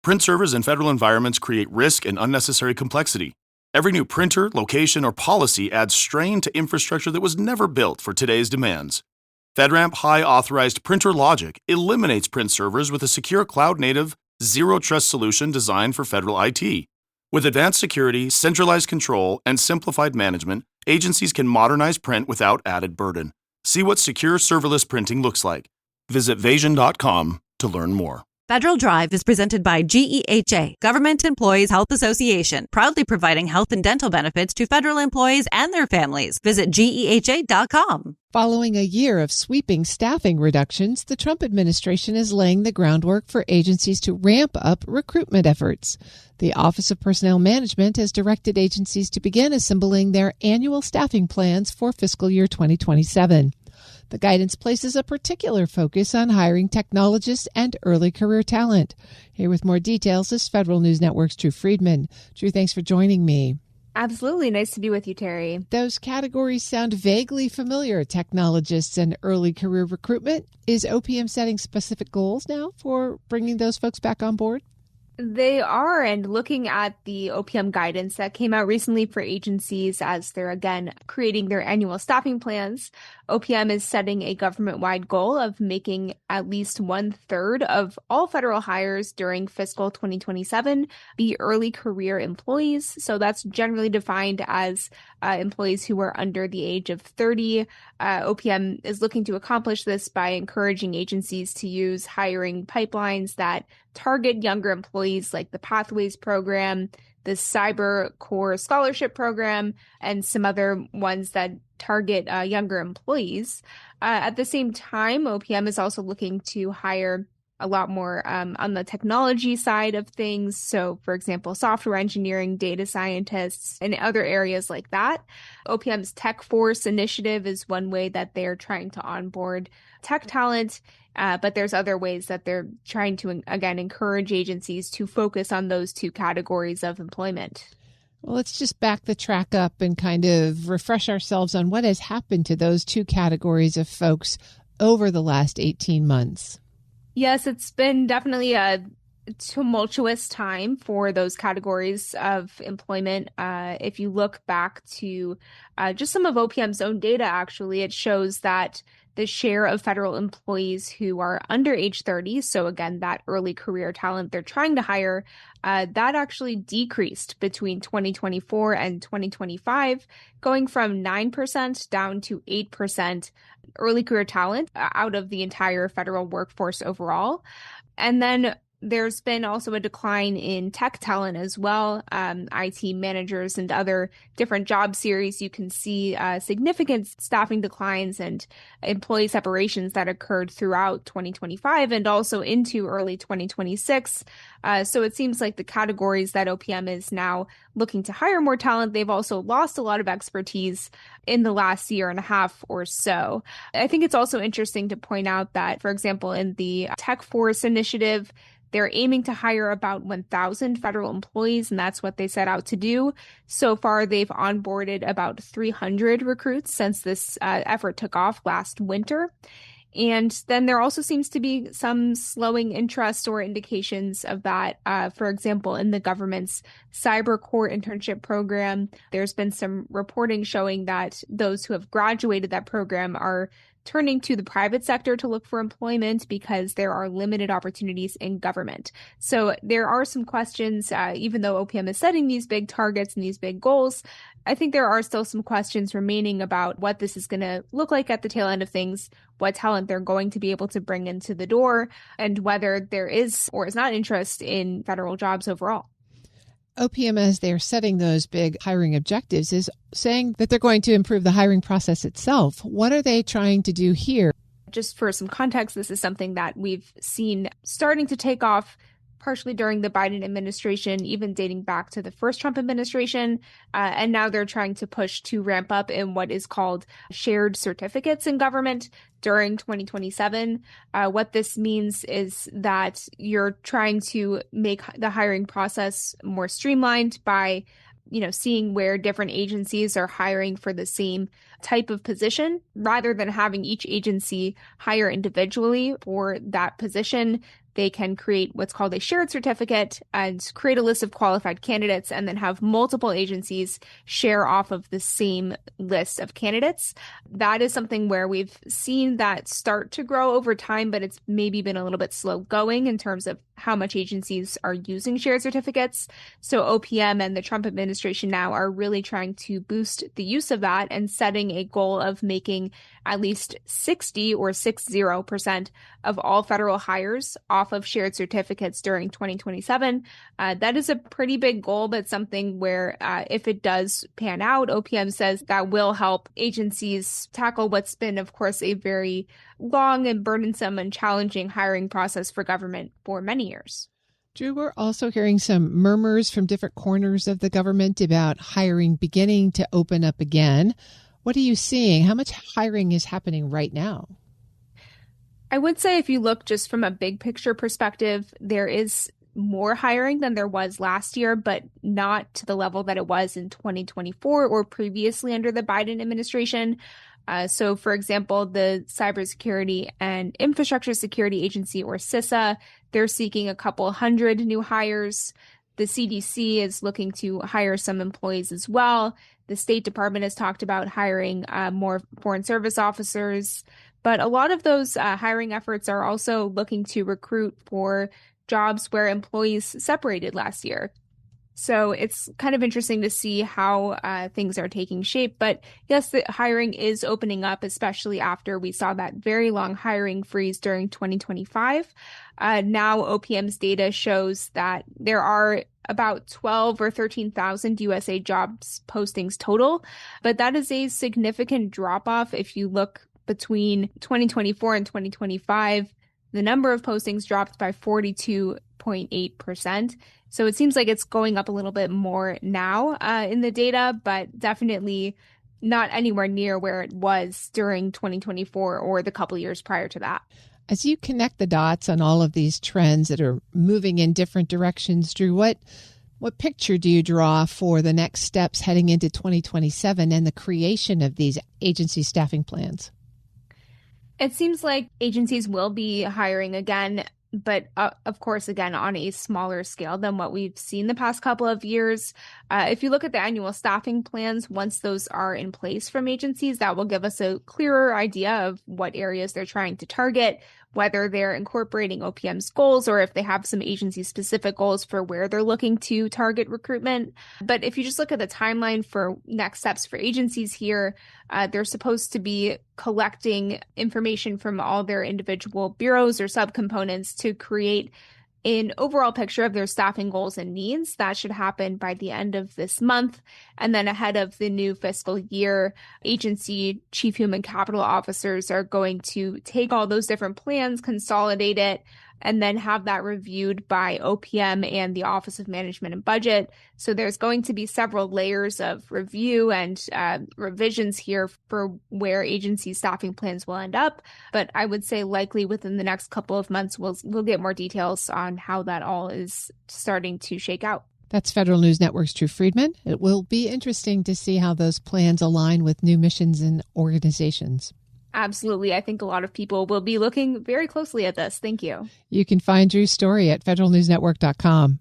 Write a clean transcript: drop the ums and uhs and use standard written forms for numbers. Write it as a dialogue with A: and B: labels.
A: Print servers in federal environments create risk and unnecessary complexity. Every new printer, location, or policy adds strain to infrastructure that was never built for today's demands. FedRAMP High Authorized Printer Logic eliminates print servers with a secure cloud-native, zero-trust solution designed for federal IT. With advanced security, centralized control, and simplified management, agencies can modernize print without added burden. See what secure serverless printing looks like. Visit Vasion.com to learn more.
B: Federal Drive is presented by GEHA, Government Employees Health Association, proudly providing health and dental benefits to federal employees and their families. Visit GEHA.com.
C: Following a year of sweeping staffing reductions, the Trump administration is laying the groundwork for agencies to ramp up recruitment efforts. The Office of Personnel Management has directed agencies to begin assembling their annual staffing plans for fiscal year 2027. The guidance places a particular focus on hiring technologists and early career talent. Here with more details is Federal News Network's Drew Friedman. Drew, thanks for joining me.
D: Absolutely. Nice to be with you, Terry.
C: Those categories sound vaguely familiar, technologists and early career recruitment. Is OPM setting specific goals now for bringing those folks back on board?
D: They are, and looking at the OPM guidance that came out recently for agencies as they're, again, creating their annual staffing plans, OPM is setting a government-wide goal of making at least 1/3 of all federal hires during fiscal 2027 be early career employees. So that's generally defined as employees who are under the age of 30. OPM is looking to accomplish this by encouraging agencies to use hiring pipelines that target younger employees, like the Pathways program, the Cyber Core Scholarship program, and some other ones that target younger employees. At the same time, OPM is also looking to hire a lot more on the technology side of things. So, for example, software engineering, data scientists, and other areas like that. OPM's Tech Force initiative is one way that they're trying to onboard tech talent. But there's other ways that they're trying to, again, encourage agencies to focus on those two categories of employment.
C: Well, let's just back the track up and kind of refresh ourselves on what has happened to those two categories of folks over the last 18 months.
D: Yes, it's been definitely a tumultuous time for those categories of employment. If you look back to just some of OPM's own data, actually, it shows that the share of federal employees who are under age 30, so again, that early career talent they're trying to hire, that actually decreased between 2024 and 2025, going from 9% down to 8% early career talent out of the entire federal workforce overall. And then there's been also a decline in tech talent as well. IT managers and other different job series, you can see significant staffing declines and employee separations that occurred throughout 2025 and also into early 2026. So it seems like the categories that OPM is now looking to hire more talent, they've also lost a lot of expertise in the last year and a half or so. I think it's also interesting to point out that, for example, in the Tech Force initiative, they're aiming to hire about 1,000 federal employees, and that's what they set out to do. So far, they've onboarded about 300 recruits since this effort took off last winter. And then there also seems to be some slowing interest or indications of that. For example, in the government's Cyber Core internship program, there's been some reporting showing that those who have graduated that program are turning to the private sector to look for employment because there are limited opportunities in government. So there are some questions, even though OPM is setting these big targets and these big goals, I think there are still some questions remaining about what this is going to look like at the tail end of things, what talent they're going to be able to bring into the door, and whether there is or is not interest in federal jobs overall.
C: OPM, as they're setting those big hiring objectives, is saying that they're going to improve the hiring process itself. What are they trying to do here?
D: Just for some context, this is something that we've seen starting to take off partially during the Biden administration, even dating back to the first Trump administration. And now they're trying to push to ramp up in what is called shared certificates in government during 2027. What this means is that you're trying to make the hiring process more streamlined by seeing where different agencies are hiring for the same type of position, rather than having each agency hire individually for that position. they can create what's called a shared certificate and create a list of qualified candidates and then have multiple agencies share off of the same list of candidates. That is something where we've seen that start to grow over time, but it's maybe been a little bit slow going in terms of how much agencies are using shared certificates. So OPM and the Trump administration now are really trying to boost the use of that and setting a goal of making at least 60% of all federal hires off of shared certificates during 2027. That is a pretty big goal, but something where if it does pan out, OPM says that will help agencies tackle what's been, of course, a very long and burdensome and challenging hiring process for government for many years.
C: Drew, we're also hearing some murmurs from different corners of the government about hiring beginning to open up again. What are you seeing? How much hiring is happening right now?
D: I would say if you look just from a big picture perspective, there is more hiring than there was last year, but not to the level that it was in 2024 or previously under the Biden administration. So, for example, the Cybersecurity and Infrastructure Security Agency, or CISA, they're seeking a couple hundred new hires. The CDC is looking to hire some employees as well. The State Department has talked about hiring more Foreign Service officers. But a lot of those hiring efforts are also looking to recruit for jobs where employees separated last year. So it's kind of interesting to see how things are taking shape. But yes, the hiring is opening up, especially after we saw that very long hiring freeze during 2025. Now OPM's data shows that there are about 12 or 13,000 USA jobs postings total. But that is a significant drop off if you look between 2024 and 2025. The number of postings dropped by 42.8%. So it seems like it's going up a little bit more now in the data, but definitely not anywhere near where it was during 2024 or the couple years prior to that.
C: As you connect the dots on all of these trends that are moving in different directions, Drew, what picture do you draw for the next steps heading into 2027 and the creation of these agency staffing plans?
D: It seems like agencies will be hiring again, but of course, again, on a smaller scale than what we've seen the past couple of years. If you look at the annual staffing plans, once those are in place from agencies, that will give us a clearer idea of what areas they're trying to target, whether they're incorporating OPM's goals or if they have some agency-specific goals for where they're looking to target recruitment. But if you just look at the timeline for next steps for agencies here, they're supposed to be collecting information from all their individual bureaus or subcomponents to create an overall picture of their staffing goals and needs. That should happen by the end of this month. And then ahead of the new fiscal year, agency chief human capital officers are going to take all those different plans, consolidate it, and then have that reviewed by OPM and the Office of Management and Budget. So there's going to be several layers of review and revisions here for where agency staffing plans will end up. But I would say likely within the next couple of months, we'll get more details on how that all is starting to shake out.
C: That's Federal News Network's Drew Friedman. It will be interesting to see how those plans align with new missions and organizations.
D: Absolutely. I think a lot of people will be looking very closely at this. Thank you.
C: You can find Drew's story at federalnewsnetwork.com.